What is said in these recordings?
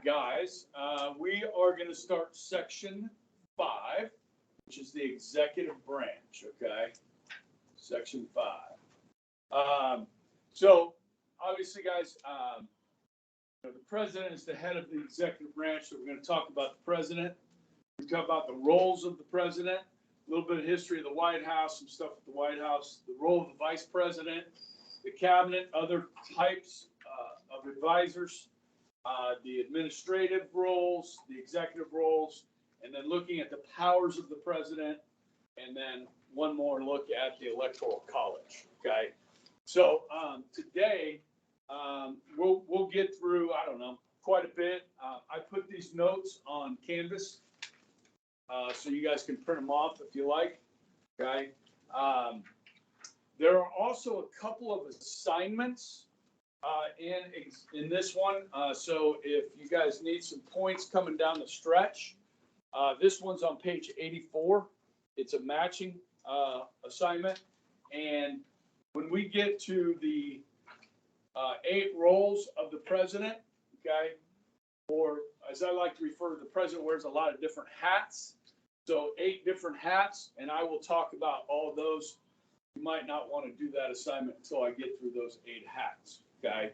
Guys, we are going to start section 5, which is the executive branch. Okay, section 5. So obviously, guys, the president is the head of the executive branch. So we're going to talk about the president. We talk about the roles of the president, a little bit of history of the White House, some stuff at the White House, the role of the vice president, the cabinet, other types of advisors. The administrative roles, the executive roles, and then looking at the powers of the president, and then one more look at the Electoral College. Okay, so today we'll get through, I don't know, quite a bit. I put these notes on Canvas so you guys can print them off if you like. Okay, there are also a couple of assignments in this one. So if you guys need some points coming down the stretch, this one's on page 84. It's a matching assignment. And when we get to the 8 roles of the president, okay, or as I like to refer to, the president wears a lot of different hats. So 8 different hats, and I will talk about all of those. You might not want to do that assignment until I get through those 8 hats. Okay,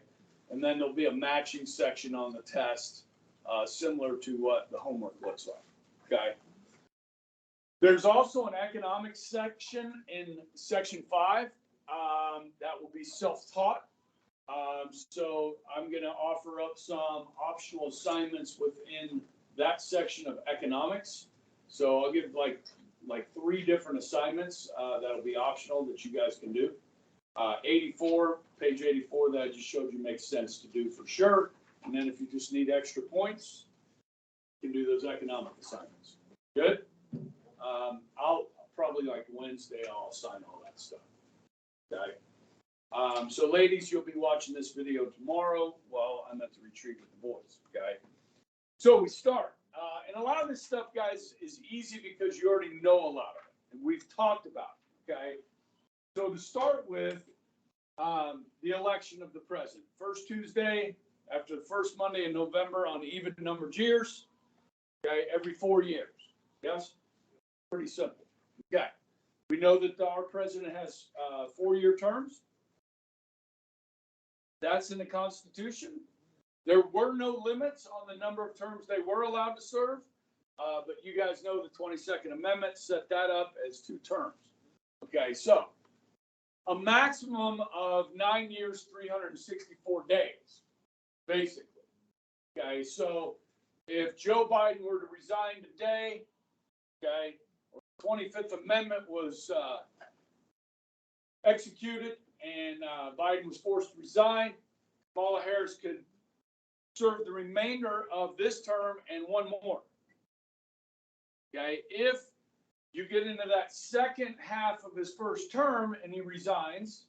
and then there'll be a matching section on the test, similar to what the homework looks like. Okay. There's also an economics section in section 5 that will be self-taught. So I'm going to offer up some optional assignments within that section of economics. So I'll give like 3 different assignments that'll be optional that you guys can do. 84, page 84 that I just showed you makes sense to do for sure. And then if you just need extra points, you can do those economic assignments. Good? I'll probably like Wednesday, I'll assign all that stuff. Okay? So ladies, you'll be watching this video tomorrow while I'm at the retreat with the boys. Okay? So we start. And a lot of this stuff, guys, is easy because you already know a lot of it. And we've talked about it. Okay? So to start with, the election of the president. First Tuesday after the first Monday in November on even numbered years. Okay, every 4 years. Yes? Pretty simple. Okay. We know that our president has 4-year terms. That's in the Constitution. There were no limits on the number of terms they were allowed to serve. But you guys know the 22nd Amendment set that up as 2 terms. Okay, so a maximum of 9 years, 364 days, basically. Okay, so if Joe Biden were to resign today, okay, or the 25th Amendment was executed and Biden was forced to resign, Kamala Harris could serve the remainder of this term and 1 more. Okay, if you get into that second half of his first term and he resigns,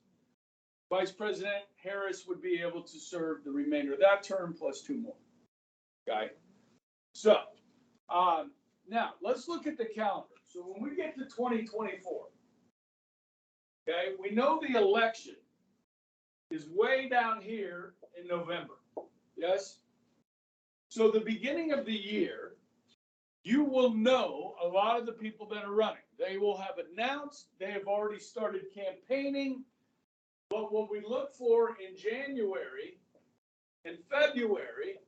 Vice President Harris would be able to serve the remainder of that term plus 2 more. Okay. So now let's look at the calendar. So when we get to 2024, okay, we know the election is way down here in November. Yes. So the beginning of the year, you will know a lot of the people that are running. They will have announced, they have already started campaigning. But what we look for in January and February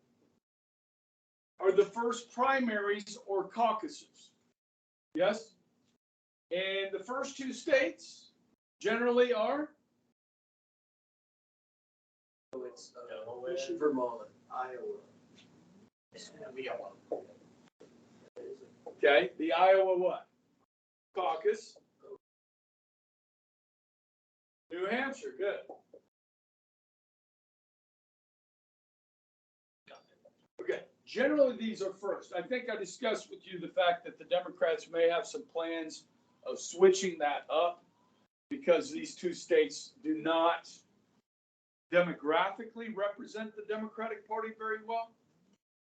are the first primaries or caucuses. Yes? And the first 2 states generally are? It's Vermont, Iowa. Okay, the Iowa what? Caucus. New Hampshire, good. Okay, generally these are first. I think I discussed with you the fact that the Democrats may have some plans of switching that up because these 2 states do not demographically represent the Democratic Party very well.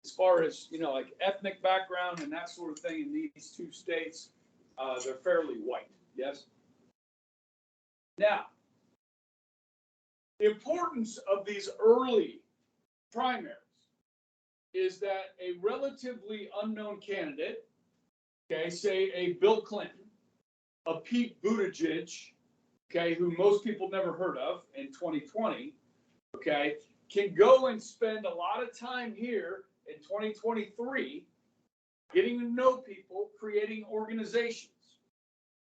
As far as, like ethnic background and that sort of thing in these 2 states, they're fairly white. Yes? Now, the importance of these early primaries. is that a relatively unknown candidate, okay, say a Bill Clinton, a Pete Buttigieg, okay, who most people never heard of in 2020, okay, can go and spend a lot of time here in 2023 getting to know people, creating organizations,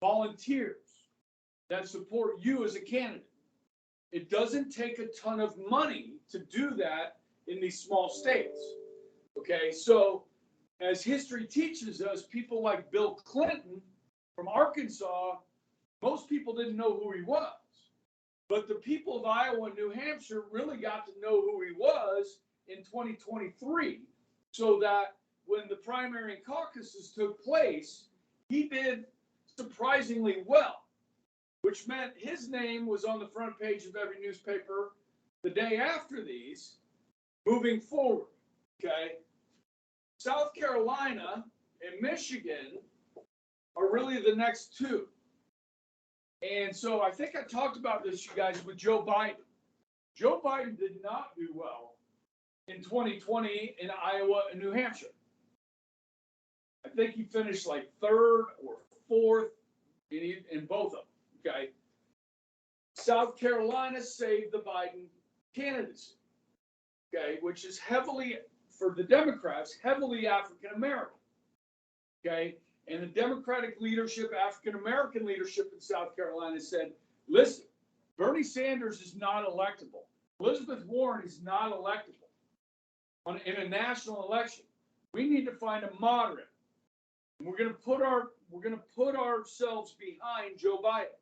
volunteers that support you as a candidate. It doesn't take a ton of money to do that in these small states. Okay, so as history teaches us, people like Bill Clinton from Arkansas, most people didn't know who he was. But the people of Iowa and New Hampshire really got to know who he was in 2023, so that when the primary and caucuses took place, he did surprisingly well, which meant his name was on the front page of every newspaper the day after these, moving forward, okay? South Carolina and Michigan are really the next two. And so I think I talked about this, you guys, with Joe Biden. Joe Biden did not do well in 2020 in Iowa and New Hampshire. I think he finished like third or fourth in both of them, okay? South Carolina saved the Biden candidacy, okay, which is heavily, for the Democrats, heavily African-American, okay? And the Democratic leadership, African-American leadership in South Carolina said, listen, Bernie Sanders is not electable. Elizabeth Warren is not electable in a national election. We need to find a moderate. And we're going to put ourselves behind Joe Biden.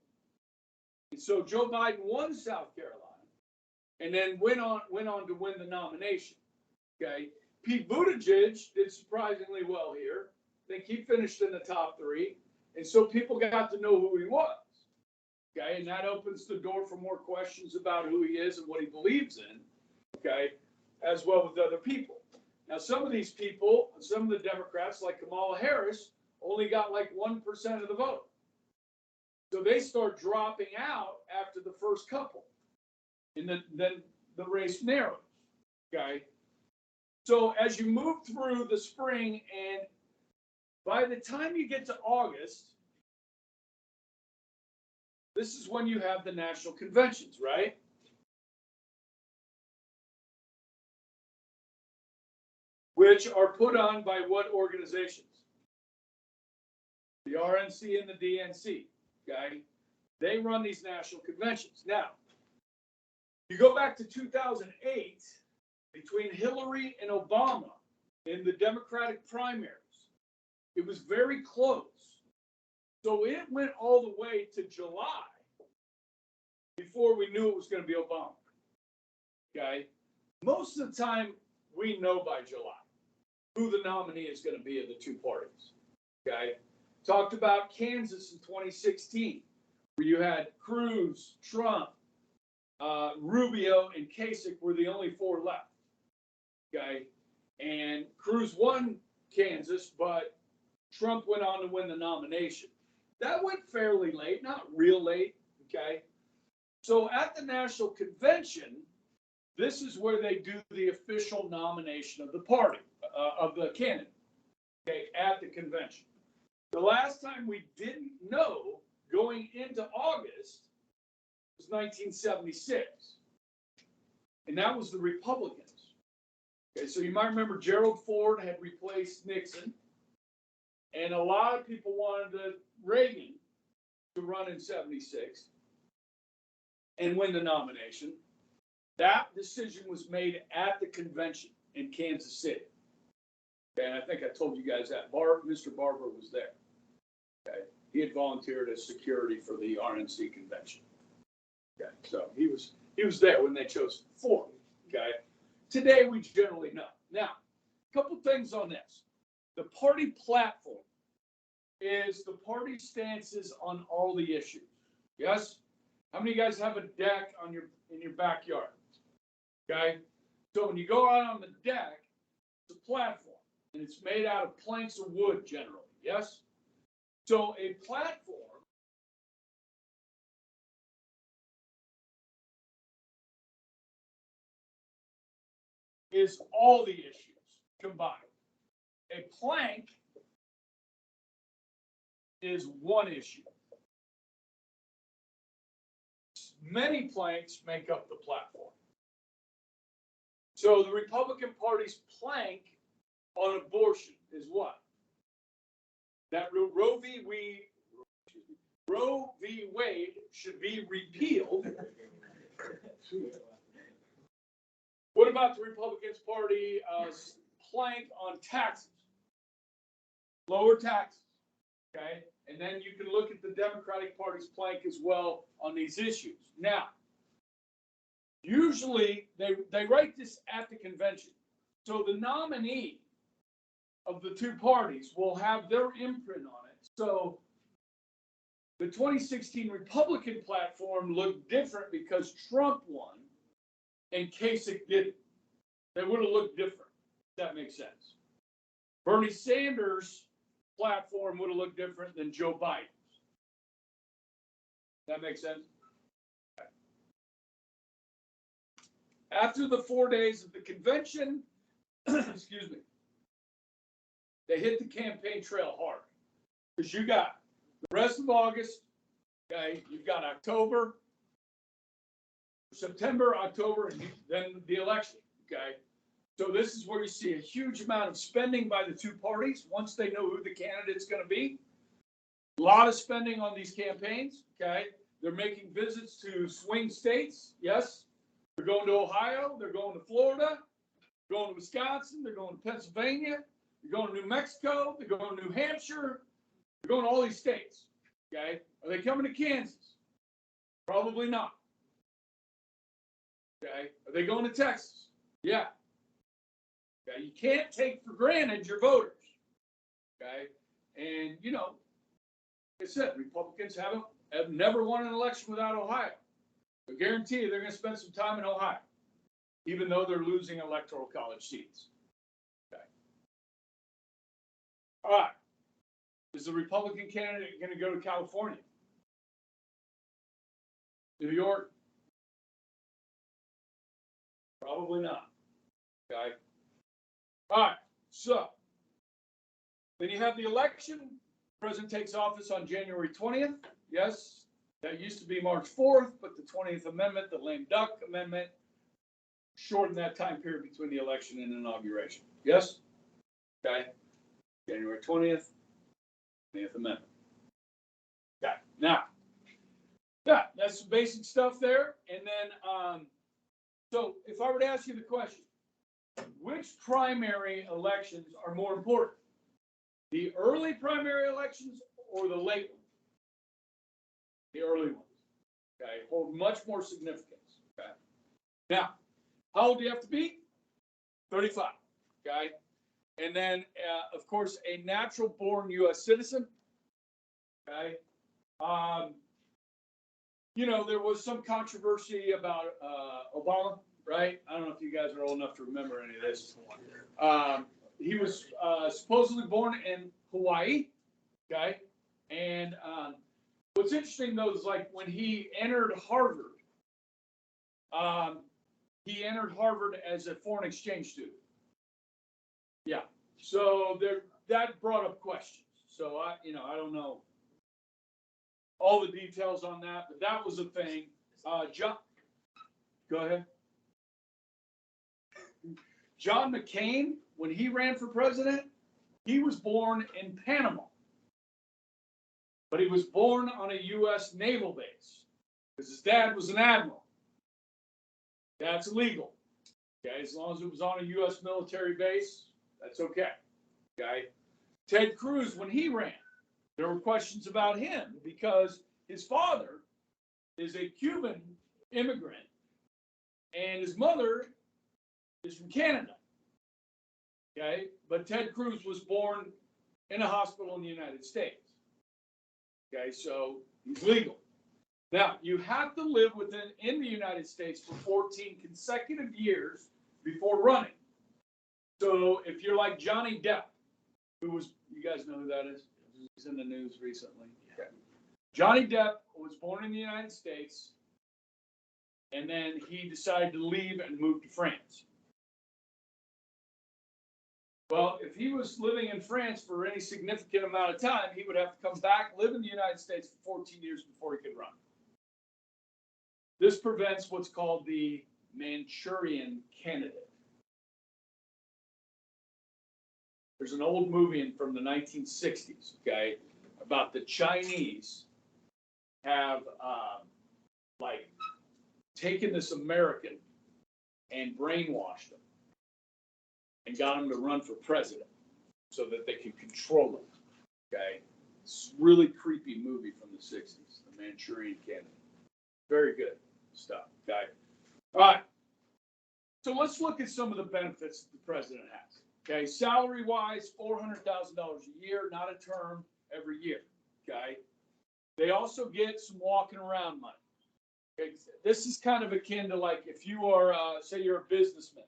And so Joe Biden won South Carolina and then went on to win the nomination. Okay. Pete Buttigieg did surprisingly well here. I think he finished in the top three. And so people got to know who he was. Okay. And that opens the door for more questions about who he is and what he believes in. Okay. As well with other people. Now, some of these people, some of the Democrats, like Kamala Harris, only got like 1% of the vote. So they start dropping out after the first couple. And then the race narrows. Okay. So as you move through the spring, and by the time you get to August, this is when you have the national conventions, right? Which are put on by what organizations? The RNC and the DNC, okay? They run these national conventions. Now, you go back to 2008, between Hillary and Obama in the Democratic primaries, it was very close. So it went all the way to July before we knew it was going to be Obama, okay? Most of the time, we know by July who the nominee is going to be of the two parties, okay? Talked about Kansas in 2016, where you had Cruz, Trump, Rubio, and Kasich were the only four left, okay? And Cruz won Kansas, but Trump went on to win the nomination. That went fairly late, not real late, okay? So at the national convention, this is where they do the official nomination of the party, of the candidate, okay, at the convention. The last time we didn't know going into August was 1976. And that was the Republicans. Okay, so you might remember Gerald Ford had replaced Nixon. And a lot of people wanted Reagan to run in 76 and win the nomination. That decision was made at the convention in Kansas City. Okay, and I think I told you guys that. Mr. Barber was there. Okay, he had volunteered as security for the RNC convention. Okay, so he was there when they chose Ford. Okay, today we generally know. Now, a couple things on this. The party platform is the party stances on all the issues. Yes? How many of you guys have a deck in your backyard? Okay? So when you go out on the deck, it's a platform, and it's made out of planks of wood generally. Yes? So a platform is all the issues. combined. A plank is one issue. Many planks make up the platform. So the Republican Party's plank on abortion is what? That Roe v. Wade should be repealed. What about the Republicans' party plank on taxes? Lower taxes, okay? And then you can look at the Democratic Party's plank as well on these issues. Now, usually they write this at the convention. So the nominee of the two parties will have their imprint on it. So the 2016 Republican platform looked different because Trump won and Kasich didn't. They would have looked different, if that makes sense. Bernie Sanders' platform would have looked different than Joe Biden's. That makes sense? Okay. After the 4 days of the convention, excuse me, they hit the campaign trail hard. Because you got the rest of August, okay, you've got October, September, October, and then the election, okay? So this is where you see a huge amount of spending by the two parties once they know who the candidate's going to be. A lot of spending on these campaigns, okay? They're making visits to swing states, yes. They're going to Ohio, they're going to Florida, they're going to Wisconsin, they're going to Pennsylvania, they're going to New Mexico, they're going to New Hampshire, they're going to all these states, okay? Are they coming to Kansas? Probably not. Okay, are they going to Texas? Yeah. Okay, you can't take for granted your voters. Okay, and you know, like I said, Republicans have never won an election without Ohio. I guarantee you they're going to spend some time in Ohio, even though they're losing electoral college seats. Okay. All right. Is the Republican candidate going to go to California? New York? Probably not. Okay. All right. So then you have the election. The president takes office on January 20th. Yes, that used to be March 4th, but the 20th Amendment, the lame duck amendment, shortened that time period between the election and inauguration. Yes? Okay. January 20th, 20th Amendment. Okay. Now, yeah, that's some basic stuff there. And then, so if I were to ask you the question, which primary elections are more important? The early primary elections or the late ones? The early ones, okay, hold much more significance, okay? Now, how old do you have to be? 35, okay? And then, of course, a natural-born U.S. citizen, okay? You know, there was some controversy about Obama, right? I don't know if you guys are old enough to remember any of this. He was supposedly born in Hawaii, okay? And what's interesting, though, is like when he entered Harvard as a foreign exchange student. Yeah, so that brought up questions. So I don't know all the details on that, but that was a thing. John, go ahead. John McCain, when he ran for president, he was born in Panama, but he was born on a U.S. naval base because his dad was an admiral. That's illegal. Okay, as long as it was on a U.S. military base, that's okay. Okay. Ted Cruz, when he ran, there were questions about him because his father is a Cuban immigrant and his mother is from Canada. Okay, but Ted Cruz was born in a hospital in the United States. Okay, so he's legal. Now, you have to live in the United States for 14 consecutive years before running. So if you're like Johnny Depp, who was, you guys know who that is? He's in the news recently. Okay. Johnny Depp was born in the United States, and then he decided to leave and move to France. Well, if he was living in France for any significant amount of time, he would have to come back, live in the United States for 14 years before he could run. This prevents what's called the Manchurian candidate. There's an old movie from the 1960s, okay, about the Chinese have like taken this American and brainwashed him and got him to run for president so that they could control him, okay? It's a really creepy movie from the 60s, the Manchurian candidate. Very good stuff, okay? All right, so let's look at some of the benefits that the president has. Okay, salary-wise, $400,000 a year, not a term, every year, okay? They also get some walking around money. Okay? This is kind of akin to like if you are, say you're a businessman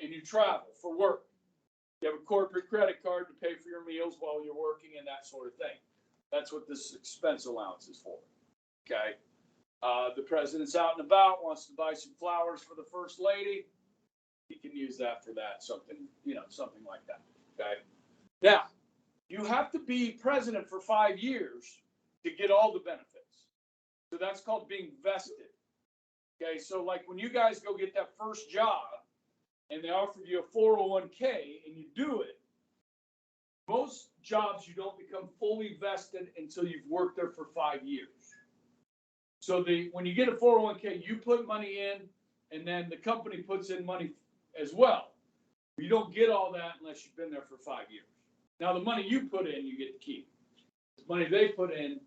and you travel for work. You have a corporate credit card to pay for your meals while you're working and that sort of thing. That's what this expense allowance is for, okay? The president's out and about, wants to buy some flowers for the first lady. He can use that for that, something, something like that, okay? Now, you have to be president for 5 years to get all the benefits. So that's called being vested, okay? So like when you guys go get that first job and they offer you a 401k and you do it, most jobs you don't become fully vested until you've worked there for 5 years. So when you get a 401k, you put money in and then the company puts in money as well. You don't get all that unless you've been there for 5 years. Now, the money you put in, you get to keep. The money they put in,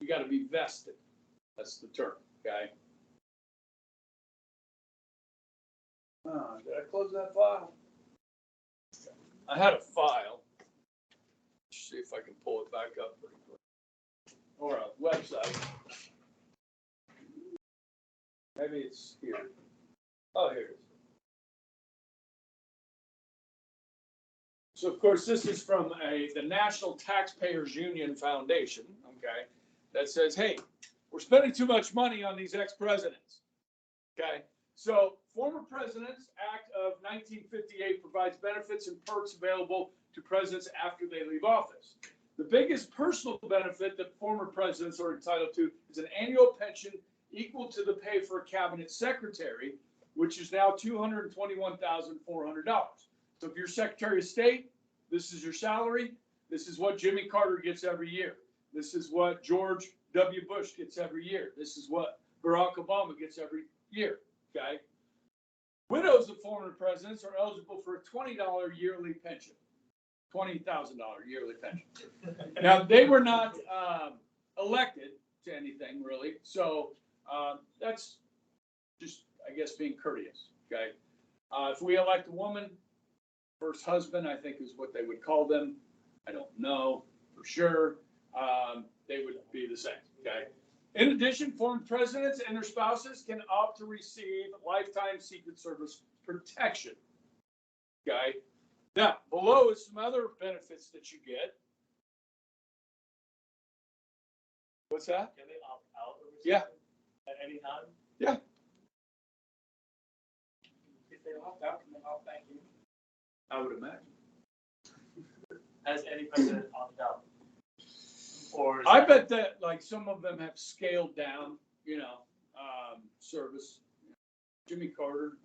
you got to be vested. That's the term, okay? Did I close that file? I had a file. Let's see if I can pull it back up pretty quick. Or a website. Maybe it's here. Oh, here it is. So, of course, this is from the National Taxpayers Union Foundation, okay, that says, hey, we're spending too much money on these ex-presidents, okay? So, Former Presidents Act of 1958 provides benefits and perks available to presidents after they leave office. The biggest personal benefit that former presidents are entitled to is an annual pension equal to the pay for a cabinet secretary, which is now $221,400. So if you're Secretary of State, this is your salary. This is what Jimmy Carter gets every year. This is what George W. Bush gets every year. This is what Barack Obama gets every year, okay? Widows of former presidents are eligible for a $20 yearly pension, $20,000 yearly pension. Now, they were not elected to anything, really, so that's just, I guess, being courteous, okay? If we elect a woman, first husband, I think is what they would call them. I don't know for sure. They would be the same, okay? In addition, former presidents and their spouses can opt to receive lifetime Secret Service protection, okay? Now, below is some other benefits that you get. What's that? Can they opt out or something? Yeah. At any time? Yeah. If they opt out, can they opt back in? I would imagine. Has any president opted out? Or I bet that like some of them have scaled down, service. Jimmy Carter,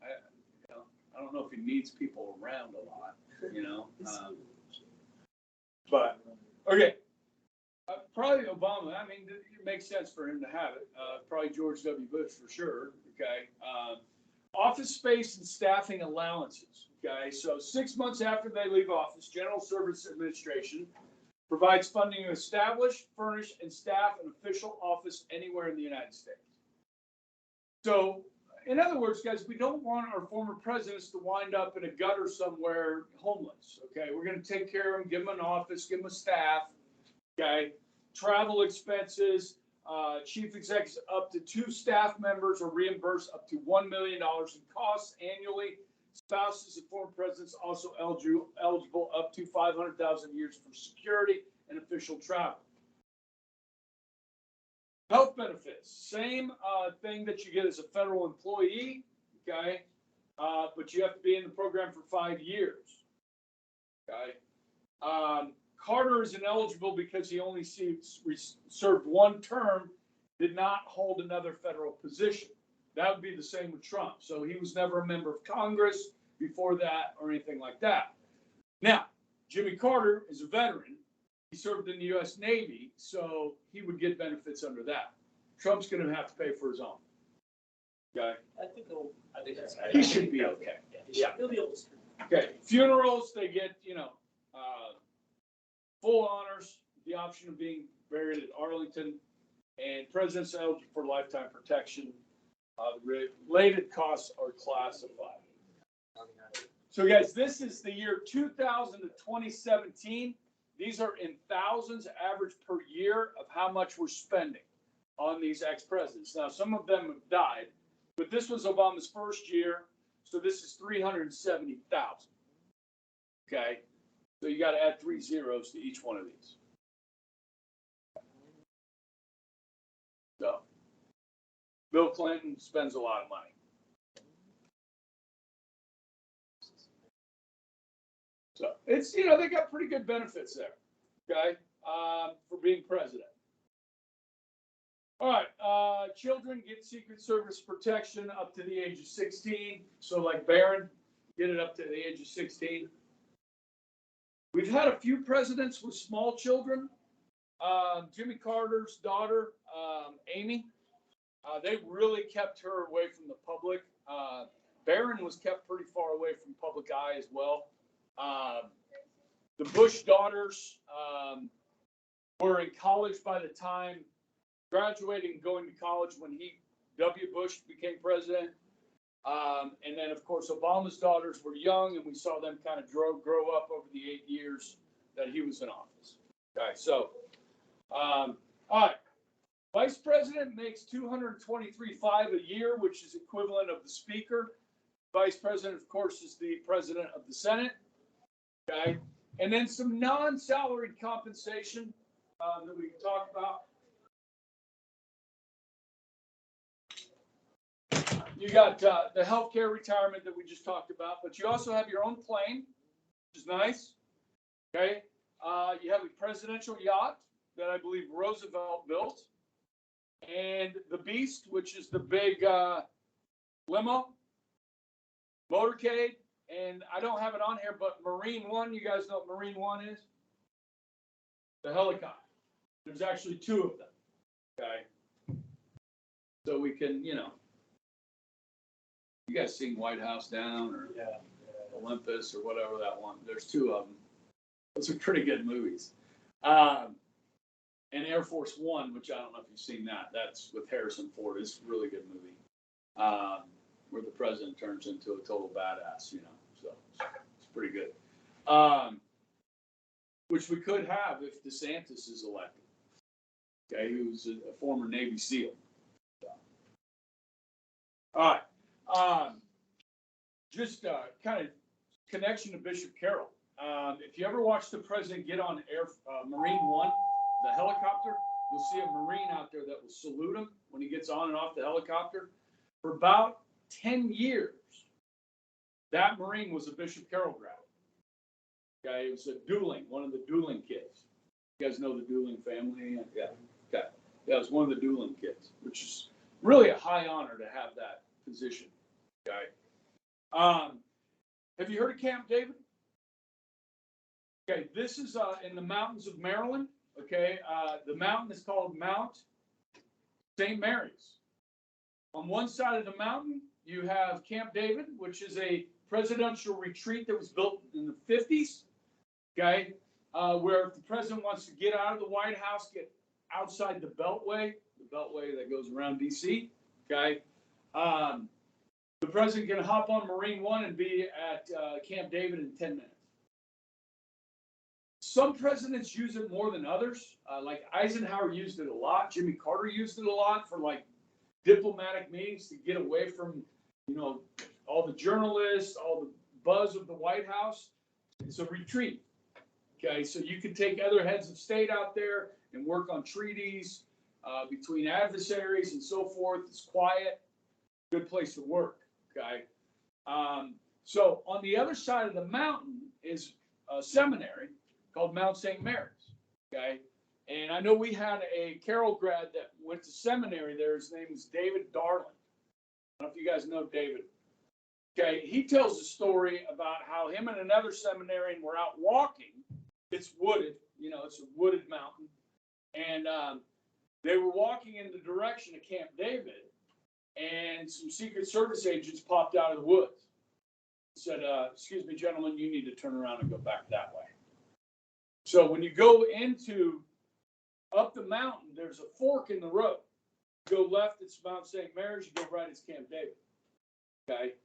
I don't know if he needs people around a lot, but okay. Probably Obama. I mean, it makes sense for him to have it. Probably George W. Bush for sure. Okay. Office space and staffing allowances. Okay. So 6 months after they leave office, General Service Administration provides funding to establish, furnish, and staff an official office anywhere in the United States. So, in other words, guys, we don't want our former presidents to wind up in a gutter somewhere homeless. Okay. We're going to take care of them, give them an office, give them a staff. Okay, travel expenses, chief executives up to 2 staff members are reimbursed up to $1 million in costs annually. Spouses of former presidents also eligible up to $500,000 a year for security and official travel. Health benefits, same thing that you get as a federal employee, okay, but you have to be in the program for 5 years. Okay. Carter is ineligible because he only served one term, did not hold another federal position. That would be the same with Trump. So he was never a member of Congress before that or anything like that. Now, Jimmy Carter is a veteran. He served in the U.S. Navy, so he would get benefits under that. Trump's going to have to pay for his own. Okay? I think that's. He should be okay. Yeah. He'll be able to. Okay. Funerals, they get, full honors, the option of being buried at Arlington, and presidents eligible for lifetime protection. Related costs are classified. So guys, this is the year 2000 to 2017. These are in thousands average per year of how much we're spending on these ex-presidents. Now, some of them have died, but this was Obama's first year, so this is 370,000. Okay, so you got to add 3 zeros to each one of these. So, Bill Clinton spends a lot of money. So it's, they got pretty good benefits there, okay, for being president. All right, children get Secret Service protection up to the age of 16. So like Barron, get it up to the age of 16. We've had a few presidents with small children. Jimmy Carter's daughter, Amy, they really kept her away from the public. Barron was kept pretty far away from public eye as well. The Bush daughters were in college by the time graduating and going to college when W. Bush became president. And then, of course, Obama's daughters were young, and we saw them kind of grow up over the 8 years that he was in office. Okay, so, all right. Vice President makes $223,500 a year, which is equivalent of the Speaker. Vice President, of course, is the President of the Senate. Okay, and then some non-salaried compensation that we can talk about. You got the healthcare retirement that we just talked about, but you also have your own plane, which is nice. Okay, you have a presidential yacht that I believe Roosevelt built, and the Beast, which is the big limo, motorcade. And I don't have it on here, but Marine One, you guys know what Marine One is? The helicopter. There's actually 2 of them. Okay. So we can, you guys seen White House Down or Olympus or whatever that one. There's 2 of them. Those are pretty good movies. And Air Force One, which I don't know if you've seen that. That's with Harrison Ford. It's a really good movie. Where the president turns into a total badass, so it's pretty good. Which we could have if DeSantis is elected. Okay, who's a former Navy SEAL. So. All right, just kind of connection to Bishop Carroll. If you ever watch the president get on Marine One, the helicopter, you'll see a Marine out there that will salute him when he gets on and off the helicopter. For about 10 years, that Marine was a Bishop Carroll grad. Okay, it was one of the dueling kids. You guys know the dueling family? Yeah. Okay. Yeah, it was one of the dueling kids, which is really a high honor to have that position. Okay. Have you heard of Camp David? Okay, this is in the mountains of Maryland. Okay, the mountain is called Mount St. Mary's. On one side of the mountain, you have Camp David, which is a presidential retreat that was built in the 50s, okay, where if the president wants to get out of the White House, get outside the Beltway that goes around D.C., okay, the president can hop on Marine One and be at Camp David in 10 minutes. Some presidents use it more than others. Like Eisenhower used it a lot. Jimmy Carter used it a lot for diplomatic meetings to get away from, all the journalists, all the buzz of the White House. It's a retreat. Okay, so you can take other heads of state out there and work on treaties between adversaries and so forth. It's quiet, good place to work. Okay, so on the other side of the mountain is seminary called Mount St. Mary's, okay? And I know we had a Carroll grad that went to seminary there. His name is David Darling. I don't know if you guys know David. Okay, he tells a story about how him and another seminarian were out walking. It's wooded, it's a wooded mountain. And they were walking in the direction of Camp David, and some Secret Service agents popped out of the woods. Said, excuse me, gentlemen, you need to turn around and go back that way. So when you go up the mountain, there's a fork in the road. You go left, it's Mount St. Mary's. You go right, it's Camp David. Okay.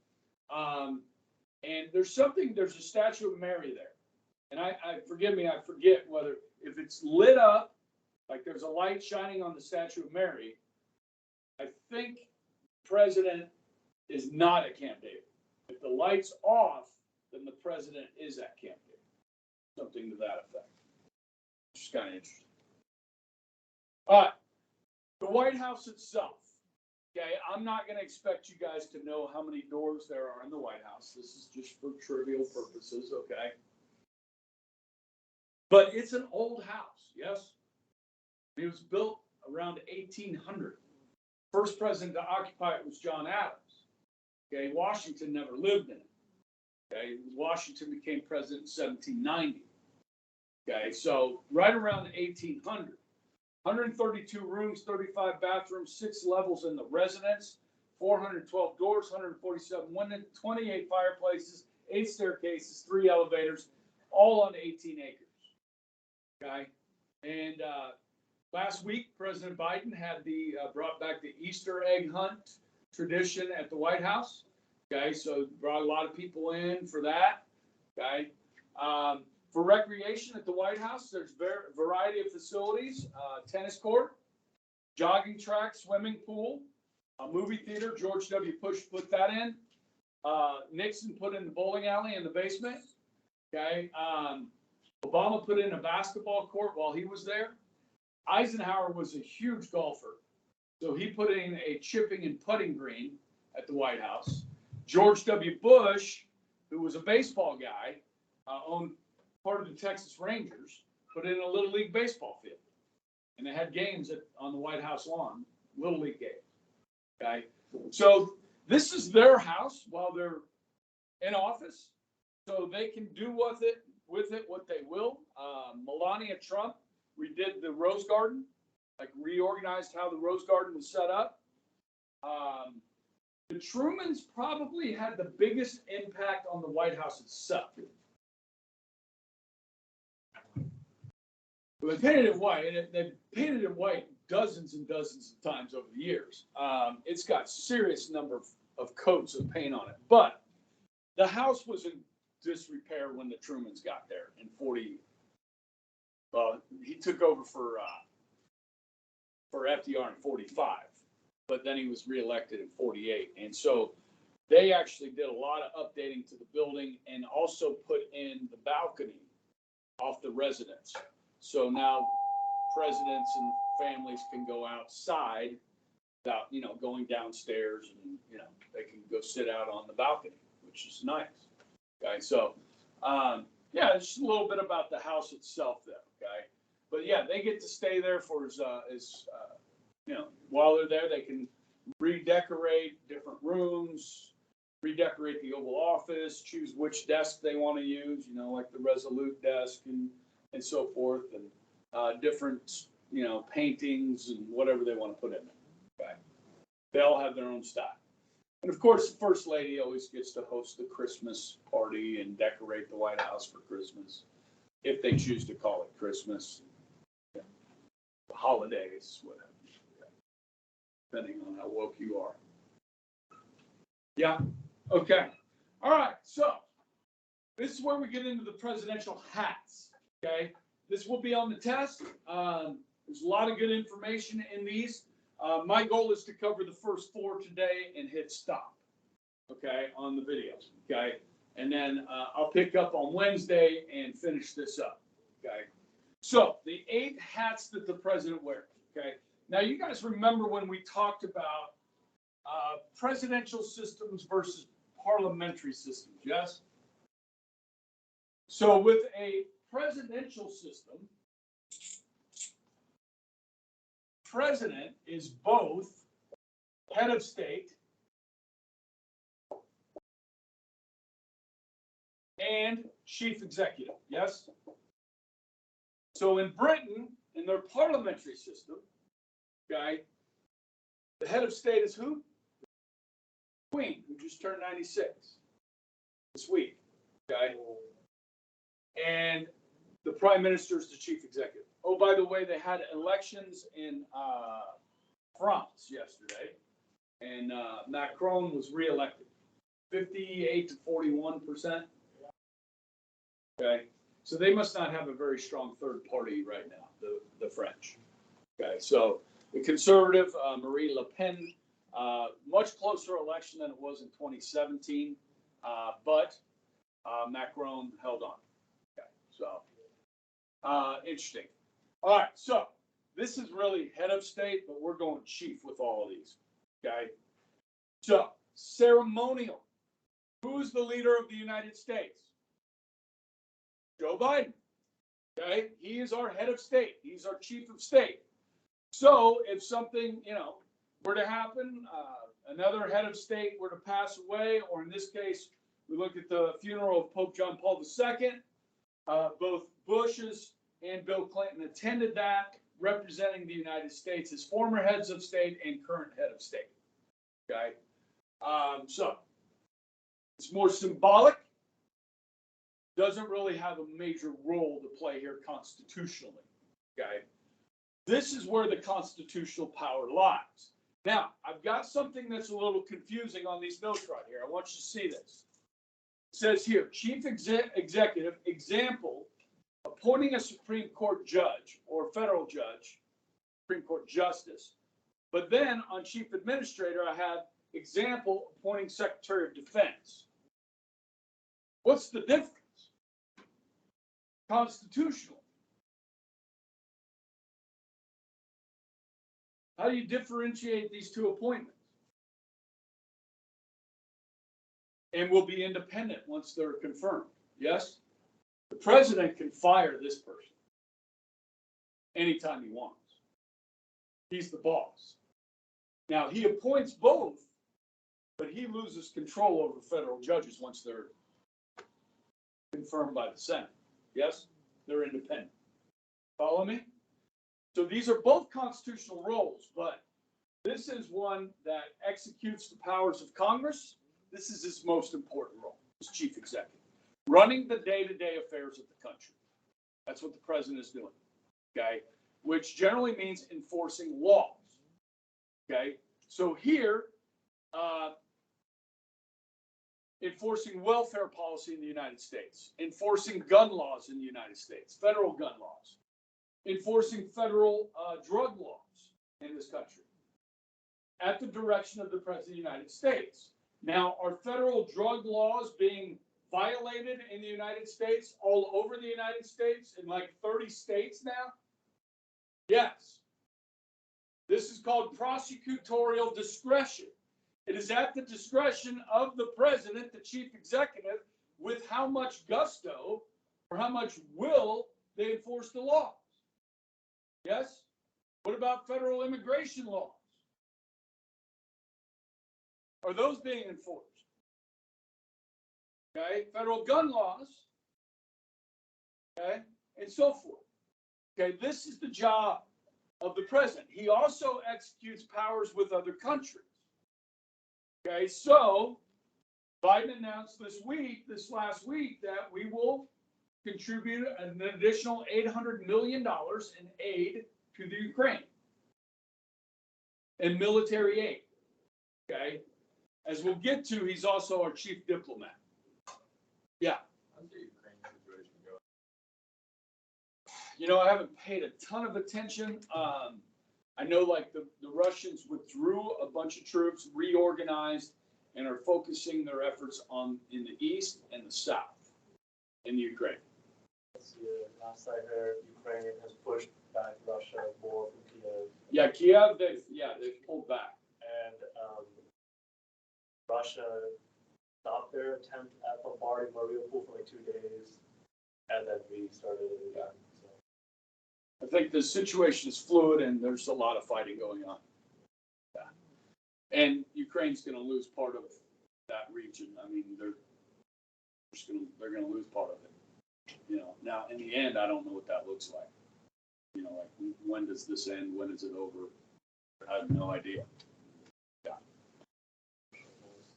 And there's a statue of Mary there. And I forget whether, if it's lit up, like there's a light shining on the statue of Mary, I think the president is not at Camp David. If the light's off, then the president is at Camp David. Something to that effect. Which is kind of interesting. All right. The White House itself. Okay, I'm not going to expect you guys to know how many doors there are in the White House. This is just for trivial purposes, okay? But it's an old house, yes? It was built around 1800. First president to occupy it was John Adams. Okay, Washington never lived in it. Okay, Washington became president in 1790. Okay, so right around 1800. 132 rooms, 35 bathrooms, 6 levels in the residence, 412 doors, 147 windows, 28 fireplaces, 8 staircases, 3 elevators, all on 18 acres. Okay, and last week President Biden had brought back the Easter egg hunt tradition at the White House. Okay, so brought a lot of people in for that. Okay. For recreation at the White House, there's a variety of facilities, tennis court, jogging track, swimming pool, a movie theater. George W. Bush put that in. Nixon put in the bowling alley in the basement. Okay. Obama put in a basketball court while he was there. Eisenhower was a huge golfer, so he put in a chipping and putting green at the White House. George W. Bush, who was a baseball guy, owned part of the Texas Rangers, put in a Little League baseball field. And they had games on the White House lawn, Little League games. Okay. So this is their house while they're in office. So they can do with it what they will. Melania Trump redid the Rose Garden, like reorganized how the Rose Garden was set up. The Trumans probably had the biggest impact on the White House itself. They painted it white, and they painted it white dozens and dozens of times over the years. It's got serious number of coats of paint on it. But the house was in disrepair when the Trumans got there in 40. He took over for FDR in 45, but then he was reelected in 48. And so they actually did a lot of updating to the building and also put in the balcony off the residence. So now presidents and families can go outside without, going downstairs, and, they can go sit out on the balcony, which is nice. Okay. So, it's just a little bit about the house itself there. Okay. But yeah, they get to stay there for while they're there, they can redecorate different rooms, redecorate the Oval Office, choose which desk they want to use, like the Resolute desk and so forth, and different, paintings and whatever they want to put in there. Okay. They all have their own style. And of course, the First Lady always gets to host the Christmas party and decorate the White House for Christmas, if they choose to call it Christmas. Yeah. The holidays, whatever. Okay. Depending on how woke you are. Yeah. Okay. All right. So this is where we get into the presidential hats. Okay. This will be on the test. There's a lot of good information in these. My goal is to cover the first 4 today and hit stop, okay, on the videos, okay? And then I'll pick up on Wednesday and finish this up, okay? So the 8 hats that the president wears, okay? Now, you guys remember when we talked about presidential systems versus parliamentary systems, yes? So with a presidential system, president is both head of state and chief executive, yes? So in Britain, in their parliamentary system, okay, the head of state is who? The Queen, who just turned 96 this week, okay? And the prime minister is the chief executive. Oh, by the way, they had elections in France yesterday, and Macron was reelected, 58 to 41%. Okay, so they must not have a very strong third party right now, the French. Okay, so the conservative Marie Le Pen, much closer election than it was in 2017, but Macron held on. Okay, so interesting. All right, so this is really head of state, but we're going chief with all of these. Okay, so ceremonial. Who's the leader of the United States? Joe Biden. Okay, he is our head of state. He's our chief of state. So if something, were to happen, another head of state were to pass away, or in this case, we look at the funeral of Pope John Paul II. Both Bush's and Bill Clinton attended that, representing the United States as former heads of state and current head of state. Okay, so it's more symbolic. Doesn't really have a major role to play here constitutionally. Okay, this is where the constitutional power lies. Now, I've got something that's a little confusing on these notes right here. I want you to see this. It says here, chief executive, example, appointing a Supreme Court judge or federal judge, Supreme Court justice. But then on chief administrator, I have example, appointing Secretary of Defense. What's the difference? Constitutional. How do you differentiate these two appointments? And will be independent once they're confirmed. Yes? The president can fire this person anytime he wants. He's the boss. Now, he appoints both, but he loses control over federal judges once they're confirmed by the Senate. Yes? They're independent. Follow me? So these are both constitutional roles, but this is one that executes the powers of Congress. This is his most important role, as chief executive. Running the day-to-day affairs of the country. That's what the president is doing. Okay? Which generally means enforcing laws. Okay? So here, enforcing welfare policy in the United States, enforcing gun laws in the United States, federal gun laws, enforcing federal drug laws in this country at the direction of the President of the United States. Now, are federal drug laws being violated in the United States, all over the United States, in like 30 states now? Yes. This is called prosecutorial discretion. It is at the discretion of the president, the chief executive, with how much gusto or how much will they enforce the laws. Yes? What about federal immigration laws? Are those being enforced? Okay, federal gun laws, okay, and so forth. Okay, this is the job of the president. He also executes powers with other countries. Okay, so Biden announced this last week, that we will contribute an additional $800 million in aid to the Ukraine and military aid. Okay, as we'll get to, he's also our chief diplomat. Yeah. How's the Ukraine situation going? I haven't paid a ton of attention. I know like the Russians withdrew a bunch of troops, reorganized, and are focusing their efforts in the east and the south in the Ukraine. Last I heard, Ukraine has pushed back Russia more from Kiev. Yeah, Kiev, they've pulled back. And Russia stopped their attempt at bombarding Mariupol for like 2 days. and then we started it again, so. I think the situation is fluid and there's a lot of fighting going on. Yeah. And Ukraine's gonna lose part of that region. I mean, they're gonna lose part of it. You know, now in the end, I don't know what that looks like. You know, like when does this end? When is it over? I have no idea. Yeah.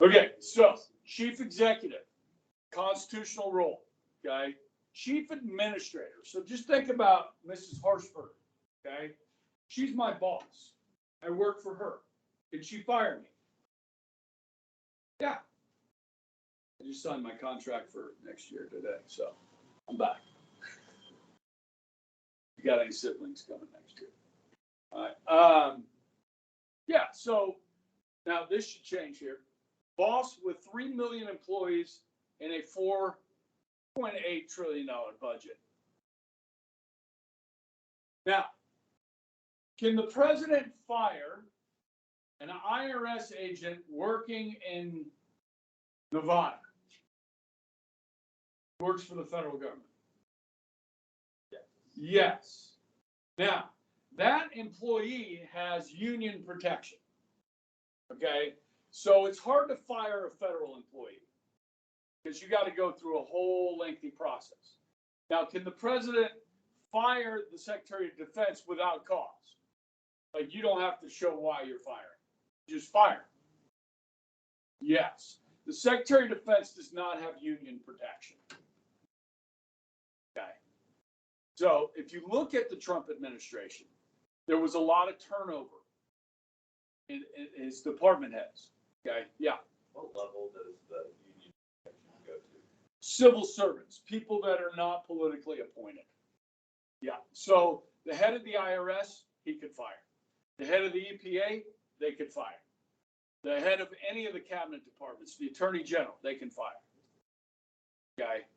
Okay, so chief executive, constitutional role, okay? Chief administrator. So just think about Mrs. Harshford, okay? She's my boss. I work for her. Can she fire me? Yeah. I just signed my contract for next year today, so I'm back. You got any siblings coming next year? All right. Yeah, so now this should change here. Boss with 3 million employees and a $4.8 trillion budget. Now, can the president fire an IRS agent working in Nevada? Works for the federal government. Yes. Now, that employee has union protection. Okay? So it's hard to fire a federal employee because you got to go through a whole lengthy process. Now, can the president fire the Secretary of Defense without cause? Like, you don't have to show why you're firing. Just fire. Yes. The Secretary of Defense does not have union protection. Okay. So if you look at the Trump administration, there was a lot of turnover in his department heads. Okay. Yeah. What level does the union go to? Civil servants, people that are not politically appointed. Yeah. So the head of the IRS, he could fire. The head of the EPA, they could fire. The head of any of the cabinet departments, the attorney general, they can fire. Okay.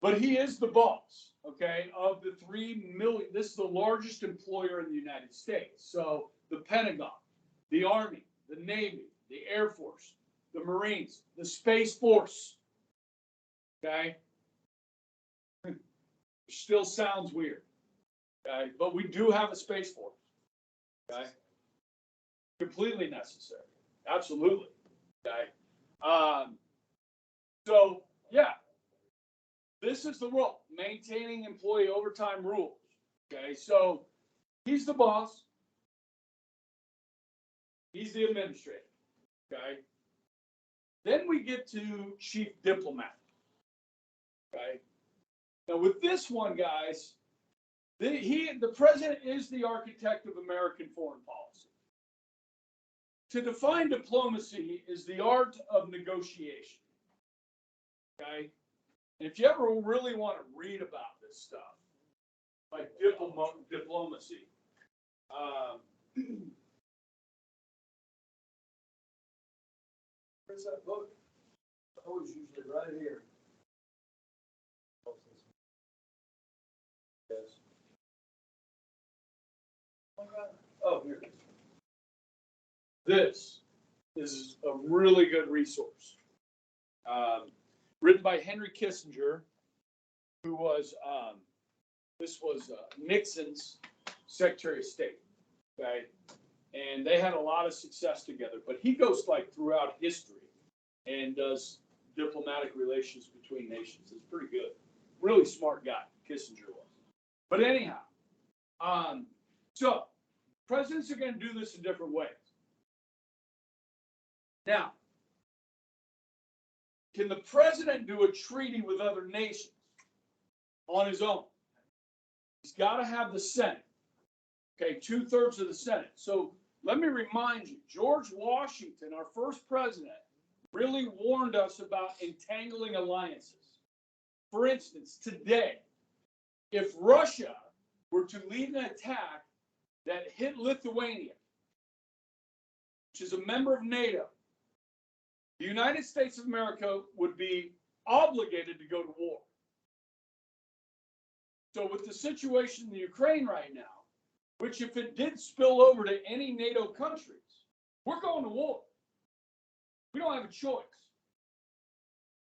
But he is the boss, okay, of the 3 million. This is the largest employer in the United States. So the Pentagon, the Army, the Navy, the Air Force, the Marines, the Space Force. Okay. Still sounds weird. Okay. But we do have a Space Force. Okay. Completely necessary. Absolutely. Okay. So, yeah. This is the role, maintaining employee overtime rules. Okay, so he's the boss. He's the administrator. Okay. Then we get to chief diplomat. Okay. Now with this one, guys, the president is the architect of American foreign policy. To define diplomacy is the art of negotiation. Okay. And if you ever really want to read about this stuff, like diplomacy, Where's that book? Oh, it's usually right here. yes. Oh, here it is. This is a really good resource. Written by Henry Kissinger, who was, Nixon's Secretary of State, okay? And they had a lot of success together, but he goes like throughout history and does diplomatic relations between nations. It's pretty good. Really smart guy, Kissinger was. But anyhow, so presidents are going to do this in different ways. Now, can the president do a treaty with other nations on his own? He's got to have the Senate. Okay, 2/3 of the Senate. So let me remind you, George Washington, our first president, really warned us about entangling alliances. For instance, today, if Russia were to lead an attack that hit Lithuania, which is a member of NATO, the United States of America would be obligated to go to war. So with the situation in the Ukraine right now, which if it did spill over to any NATO countries, we're going to war. We don't have a choice.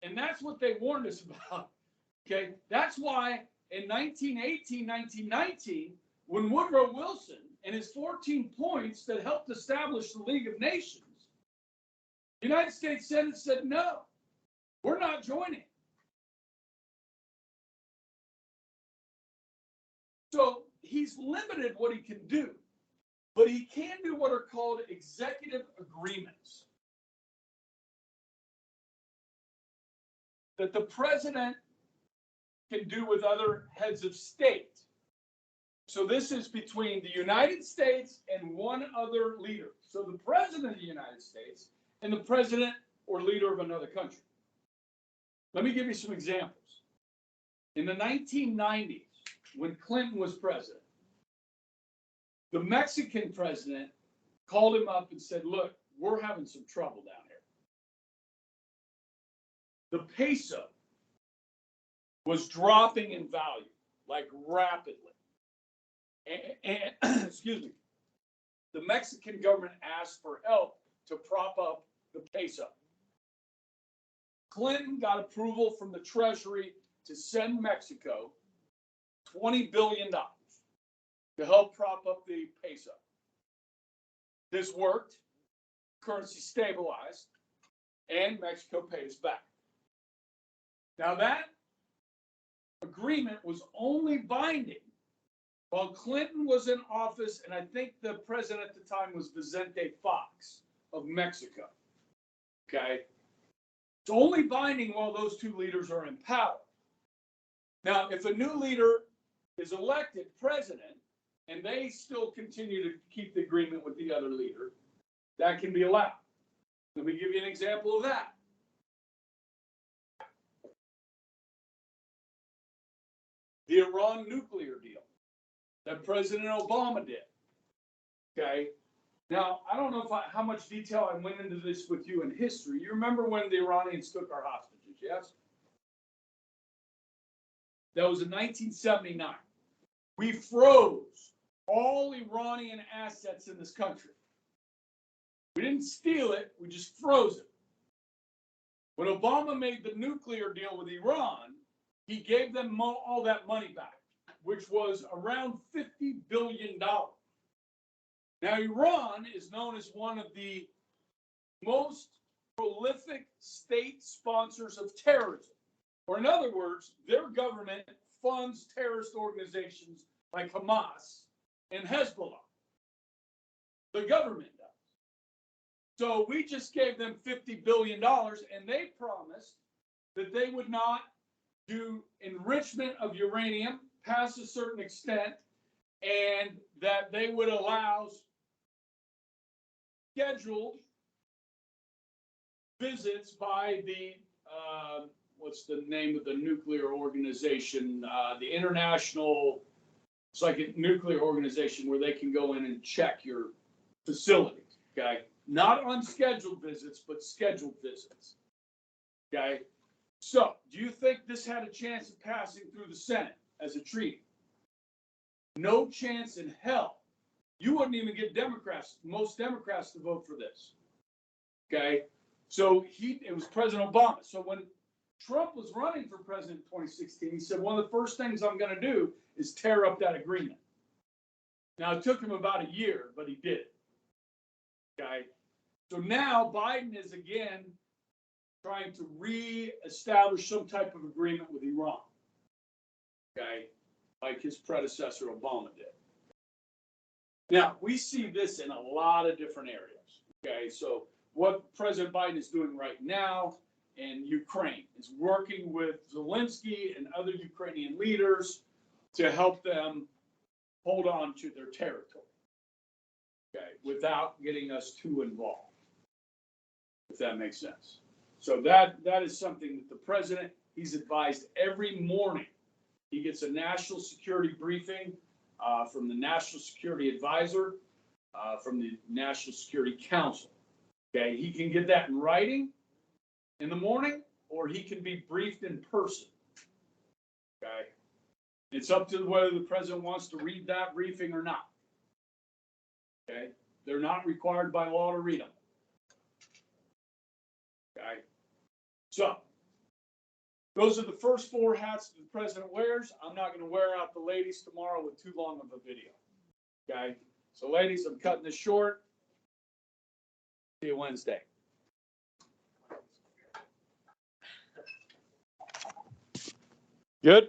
And that's what they warned us about Okay, that's why in 1918, 1919, when Woodrow Wilson and his 14 points that helped establish the League of Nations, the United States Senate said, no, we're not joining. So he's limited what he can do, but he can do what are called executive agreements that the president can do with other heads of state. So this is between the United States and one other leader. So the president of the United States and the president or leader of another country. Let me give you some examples. In the 1990s, when Clinton was president, the Mexican president called him up and said, look, we're having some trouble down here. The peso was dropping in value, like rapidly. And excuse me, the Mexican government asked for help to prop up the peso. Clinton got approval from the Treasury to send Mexico $20 billion to help prop up the peso. This worked, currency stabilized, and Mexico paid us back. Now that agreement was only binding while Clinton was in office, and I think the president at the time was Vicente Fox of Mexico. Okay? It's only binding while those two leaders are in power. Now, if a new leader is elected president and they still continue to keep the agreement with the other leader, that can be allowed. Let me give you an example of that. The Iran nuclear deal that President Obama did. Okay. Now, I don't know how much detail I went into this with you in history. You remember when the Iranians took our hostages, yes? That was in 1979. We froze all Iranian assets in this country. We didn't steal it, we just froze it. When Obama made the nuclear deal with Iran, he gave them all that money back, which was around $50 billion. Now, Iran is known as one of the most prolific state sponsors of terrorism. Or in other words, their government funds terrorist organizations like Hamas and Hezbollah. The government does. So we just gave them $50 billion, and they promised that they would not do enrichment of uranium past a certain extent, and that they would allow scheduled visits by the, what's the name of the nuclear organization? The International, it's like a nuclear organization where they can go in and check your facilities, okay? Not unscheduled visits, but scheduled visits, okay? So, do you think this had a chance of passing through the Senate as a treaty? No chance in hell. You wouldn't even get most Democrats to vote for this. Okay? So it was President Obama. So when Trump was running for president in 2016, he said, one of the first things I'm going to do is tear up that agreement. Now, it took him about a year, but he did. Okay? So now Biden is again trying to re-establish some type of agreement with Iran. Okay? Like his predecessor Obama did. Now, we see this in a lot of different areas. Okay? So what President Biden is doing right now in Ukraine is working with Zelensky and other Ukrainian leaders to help them hold on to their territory. Okay? Without getting us too involved. If that makes sense. So that is something that the president, he's advised every morning. He gets a national security briefing from the National Security Advisor, from the National Security Council. Okay, he can get that in writing in the morning, or he can be briefed in person. Okay, it's up to whether the president wants to read that briefing or not. Okay, they're not required by law to read them. Okay. So, Those are the first 4 hats that the president wears. I'm not going to wear out the ladies tomorrow with too long of a video. Okay? So ladies, I'm cutting this short. See you Wednesday. Good?